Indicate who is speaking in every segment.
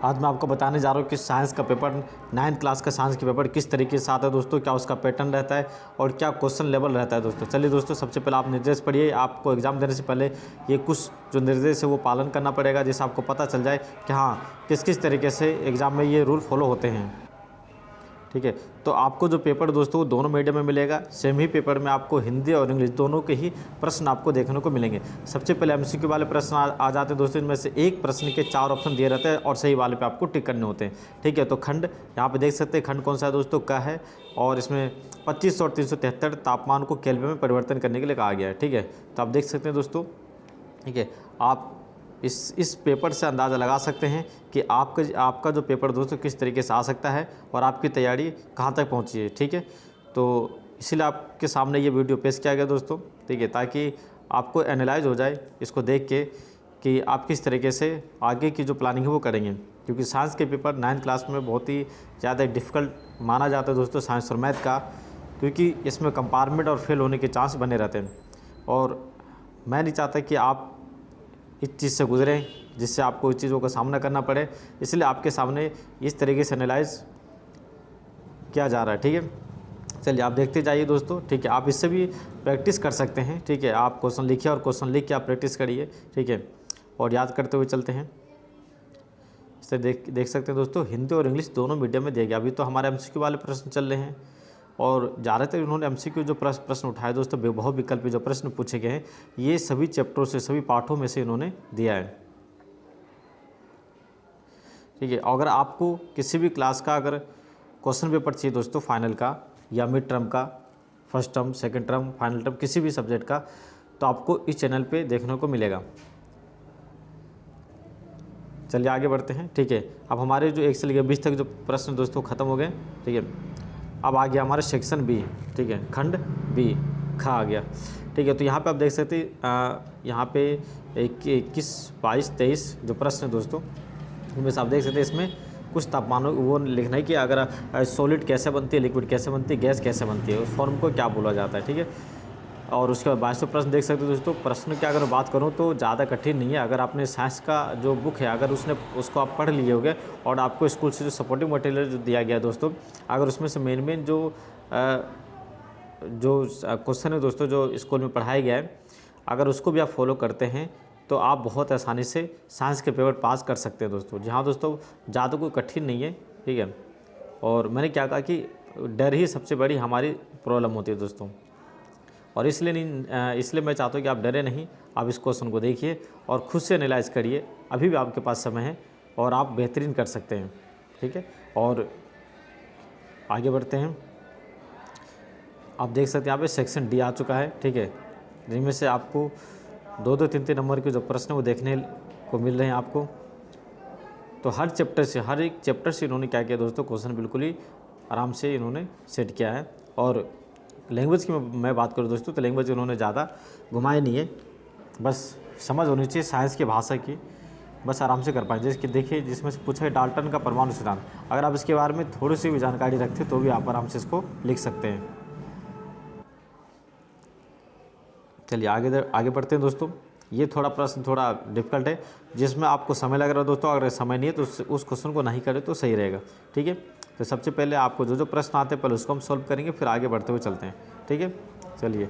Speaker 1: आज मैं आपको बताने जा रहा हूँ कि साइंस का पेपर 9th क्लास का साइंस के पेपर किस तरीके से आता है दोस्तों, क्या उसका पैटर्न रहता है और क्या क्वेश्चन लेवल रहता है दोस्तों। चलिए दोस्तों, सबसे पहले आप निर्देश पढ़िए। आपको एग्जाम देने से पहले ये कुछ जो निर्देश है वो पालन करना पड़ेगा, जिससे आपको पता चल जाए कि हाँ किस किस तरीके से एग्ज़ाम में ये रूल फॉलो होते हैं। ठीक है, तो आपको जो पेपर दोस्तों वो दोनों मीडियम में मिलेगा। सेम ही पेपर में आपको हिंदी और इंग्लिश दोनों के ही प्रश्न आपको देखने को मिलेंगे। सबसे पहले एमसीक्यू वाले प्रश्न आ जाते हैं दोस्तों। इनमें से एक प्रश्न के 4 ऑप्शन दिए रहते हैं और सही वाले पे आपको टिक करने होते हैं। ठीक है, तो खंड यहाँ पे देख सकते हैं, खंड कौन सा है दोस्तों, का है, और इसमें 25 और 373 तापमान को केल्विन में परिवर्तन करने के लिए कहा गया है। ठीक है, तो आप देख सकते हैं दोस्तों। ठीक है, आप इस पेपर से अंदाज़ा लगा सकते हैं कि आपका जो पेपर दोस्तों किस तरीके से आ सकता है और आपकी तैयारी कहाँ तक पहुँची है। ठीक है, तो इसीलिए आपके सामने ये वीडियो पेश किया गया दोस्तों। ठीक है, ताकि आपको एनालाइज हो जाए इसको देख के कि आप किस तरीके से आगे की जो प्लानिंग है वो करेंगे, क्योंकि साइंस के पेपर 9th क्लास में बहुत ही ज़्यादा डिफ़िकल्ट माना जाता है दोस्तों, साइंस और मैथ का, क्योंकि इसमें कंपार्टमेंट और फेल होने के चांस बने रहते हैं। और मैं नहीं चाहता कि आप इस चीज़ से गुजरें जिससे आपको इस चीज़ों का सामना करना पड़े, इसलिए आपके सामने इस तरीके से एनालाइज किया जा रहा है। ठीक है, चलिए आप देखते जाइए दोस्तों। ठीक है, आप इससे भी प्रैक्टिस कर सकते हैं। ठीक है, आप क्वेश्चन लिखिए और क्वेश्चन लिख के आप प्रैक्टिस करिए। ठीक है, और याद करते हुए चलते हैं। इससे देख सकते हैं दोस्तों, हिंदी और इंग्लिश दोनों मीडियम में दिया गया। अभी तो हमारे एमसीक्यू वाले प्रश्न चल रहे हैं और ज़्यादातर इन्होंने एमसीक्यू जो प्रश्न उठाए दोस्तों, बहुविकल्पी जो प्रश्न पूछे गए हैं, ये सभी चैप्टरों से, सभी पाठों में से इन्होंने दिया है। ठीक है, अगर आपको किसी भी क्लास का अगर क्वेश्चन पेपर चाहिए दोस्तों, फाइनल का या मिड टर्म का, first term, second term, final term, किसी भी सब्जेक्ट का, तो आपको इस चैनल पे देखने को मिलेगा। चलिए आगे बढ़ते हैं। ठीक है, अब हमारे जो 1 से लेकर 20 तक जो प्रश्न दोस्तों ख़त्म हो गए। ठीक है, अब आ गया हमारा सेक्शन बी। ठीक है, खंड बी, खा आ गया। ठीक है, तो यहाँ पे आप देख सकते हैं, यहाँ पे 21, 22, 23 जो प्रश्न है दोस्तों, इनमें से आप देख सकते हैं इसमें कुछ तापमानों वो लिखना है कि अगर सॉलिड कैसे बनती है, लिक्विड कैसे बनती है, गैस कैसे बनती है, उस फॉर्म को क्या बोला जाता है। ठीक है, और उसके बाद 22 प्रश्न देख सकते हो दोस्तों। प्रश्न की अगर बात करूं तो ज़्यादा कठिन नहीं है। अगर आपने साइंस का जो बुक है, अगर उसको आप पढ़ लिए होगे और आपको स्कूल से जो सपोर्टिंग मटेरियल जो दिया गया दोस्तों, अगर उसमें से मेन जो क्वेश्चन है दोस्तों जो स्कूल में पढ़ाया गया है, अगर उसको भी आप फॉलो करते हैं तो आप बहुत आसानी से साइंस के पेपर पास कर सकते हैं दोस्तों। जी हाँ दोस्तों, ज़्यादा कोई कठिन नहीं है। ठीक है, और मैंने क्या कहा कि डर ही सबसे बड़ी हमारी प्रॉब्लम होती है दोस्तों, और इसलिए मैं चाहता हूँ कि आप डरे नहीं, आप इस क्वेश्चन को देखिए और खुद से एनालाइज करिए। अभी भी आपके पास समय है और आप बेहतरीन कर सकते हैं। ठीक है, और आगे बढ़ते हैं। आप देख सकते हैं यहाँ पे सेक्शन डी आ चुका है। ठीक है, जिनमें से आपको 2-2, 3-3 नंबर के जो प्रश्न है वो देखने को मिल रहे हैं आपको। तो हर एक चैप्टर से इन्होंने क्या किया दोस्तों, क्वेश्चन बिल्कुल ही आराम से इन्होंने सेट किया है। और लैंग्वेज की मैं बात करूँ दोस्तों, तो लैंग्वेज उन्होंने ज़्यादा घुमाई नहीं है, बस समझ होनी चाहिए साइंस की भाषा की, बस आराम से कर पाए। जैसे देखिए, जिसमें से पूछा है डाल्टन का परमाणु सिद्धांत, अगर आप इसके बारे में थोड़ी सी भी जानकारी रखते तो भी आप आराम से इसको लिख सकते हैं। चलिए आगे बढ़ते हैं दोस्तों। ये थोड़ा प्रश्न थोड़ा डिफिकल्ट है, जिसमें आपको समय लग रहा है दोस्तों। अगर समय नहीं है तो उस क्वेश्चन को नहीं करें तो सही रहेगा। ठीक है, तो सबसे पहले आपको जो प्रश्न आते हैं पहले उसको हम सॉल्व करेंगे, फिर आगे बढ़ते हुए चलते हैं। ठीक है, चलिए,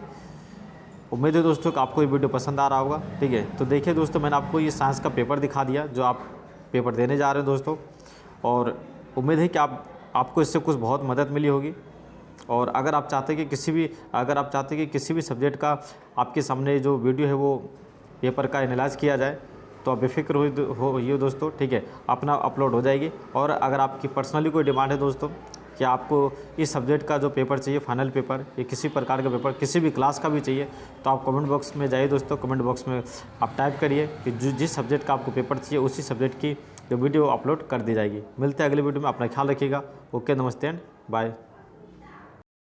Speaker 1: उम्मीद है दोस्तों कि आपको ये वीडियो पसंद आ रहा होगा। ठीक है, तो देखिए दोस्तों, मैंने आपको ये साइंस का पेपर दिखा दिया जो आप पेपर देने जा रहे हैं दोस्तों, और उम्मीद है कि आपको इससे कुछ बहुत मदद मिली होगी। और अगर आप चाहते हैं कि किसी भी सब्जेक्ट का आपके सामने जो वीडियो है वो पेपर का एनालाइज किया जाए, तो आप बेफिक्र होइए दोस्तों। ठीक है, अपना अपलोड हो जाएगी। और अगर आपकी पर्सनली कोई डिमांड है दोस्तों कि आपको इस सब्जेक्ट का जो पेपर चाहिए, फाइनल पेपर या किसी प्रकार का पेपर, किसी भी क्लास का भी चाहिए, तो आप कमेंट बॉक्स में जाइए दोस्तों। कमेंट बॉक्स में आप टाइप करिए कि जिस सब्जेक्ट का आपको पेपर चाहिए उसी सब्जेक्ट की जो वीडियो अपलोड कर दी जाएगी। मिलते हैं अगले वीडियो में, अपना ख्याल रखिएगा। ओके, नमस्ते एंड बाय।